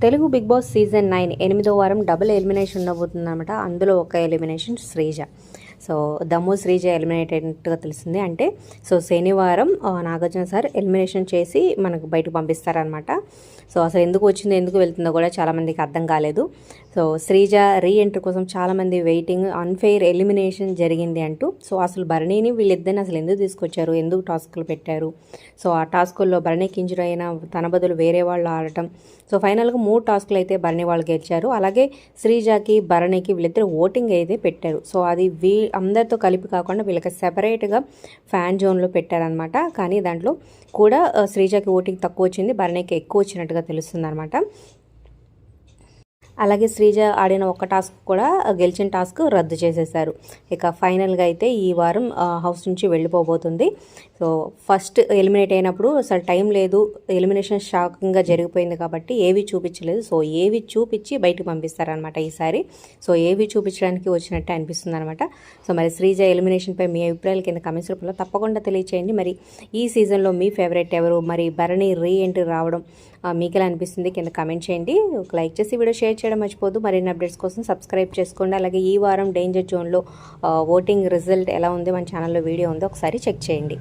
Telugu big boss season 9 8వ వారం double elimination ఉండబోతుందన్నమాట. అందులో ఒక ఎలిమినేషన్ శ్రీజ. సో దమ్ము శ్రీజ ఎలిమినేట్ అయినట్టుగా తెలిసింది. అంటే సో శనివారం నాగార్జున సార్ ఎలిమినేషన్ చేసి మనకు బయటకు పంపిస్తారనమాట. సో అసలు ఎందుకు వచ్చిందో ఎందుకు వెళ్తుందో కూడా చాలామందికి అర్థం కాలేదు. సో శ్రీజ రీ ఎంట్రీ కోసం చాలామంది వెయిటింగ్, అన్ఫెయిర్ ఎలిమినేషన్ జరిగింది అంటూ. సో అసలు భరణిని వీళ్ళిద్దరిని అసలు ఎందుకు తీసుకొచ్చారు, ఎందుకు టాస్క్లు పెట్టారు, సో ఆ టాస్కుల్లో భరణికి ఇంజురీ అయినా తన బదులు వేరే వాళ్ళు ఆడటం. సో ఫైనల్గా 3 టాస్కులు అయితే భరణి వాళ్ళు గెలిచారు. అలాగే శ్రీజకి భరణికి వీళ్ళిద్దరు ఓటింగ్ అయితే పెట్టారు. సో అది అందరితో కలిపి కాకుండా వీళ్ళకి సెపరేట్గా ఫ్యాన్ జోన్లో పెట్టారనమాట. కానీ దాంట్లో కూడా శ్రీజకి ఓటింగ్ తక్కువ వచ్చింది, భరణికి ఎక్కువ వచ్చినట్టుగా తెలుస్తుంది అనమాట. అలాగే శ్రీజ ఆడిన ఒక్క టాస్క్ కూడా గెలిచిన టాస్క్ రద్దు చేసేశారు. ఇక ఫైనల్గా అయితే ఈ వారం హౌస్ నుంచి వెళ్ళిపోబోతుంది. సో ఫస్ట్ ఎలిమినేట్ అయినప్పుడు అసలు టైం లేదు, ఎలిమినేషన్ షాకింగ్గా జరిగిపోయింది కాబట్టి ఏవి చూపించలేదు. సో ఏవి చూపించి బయటకు పంపిస్తారనమాట ఈసారి. సో ఏవి చూపించడానికి వచ్చినట్టే అనిపిస్తుంది అనమాట. సో మరి శ్రీజ ఎలిమినేషన్పై మీ అభిప్రాయాలు కింద కమెంట్స్ రూపంలో తప్పకుండా తెలియచేయండి. మరి ఈ సీజన్లో మీ ఫేవరెట్ ఎవరు, మరి భరణి రీ ఎంట్రీ రావడం మీకు ఎలా అనిపిస్తుంది కింద కమెంట్ చేయండి. ఒక లైక్ చేసి వీడియో షేర్ చేయడం మర్చిపోద్దు. మరిన్ని అప్డేట్స్ కోసం సబ్స్క్రైబ్ చేసుకోండి. అలాగే ఈ వారం డేంజర్ జోన్లో ఓటింగ్ రిజల్ట్ ఎలా ఉంది మన ఛానల్లో వీడియో ఉంది, ఒకసారి చెక్ చేయండి.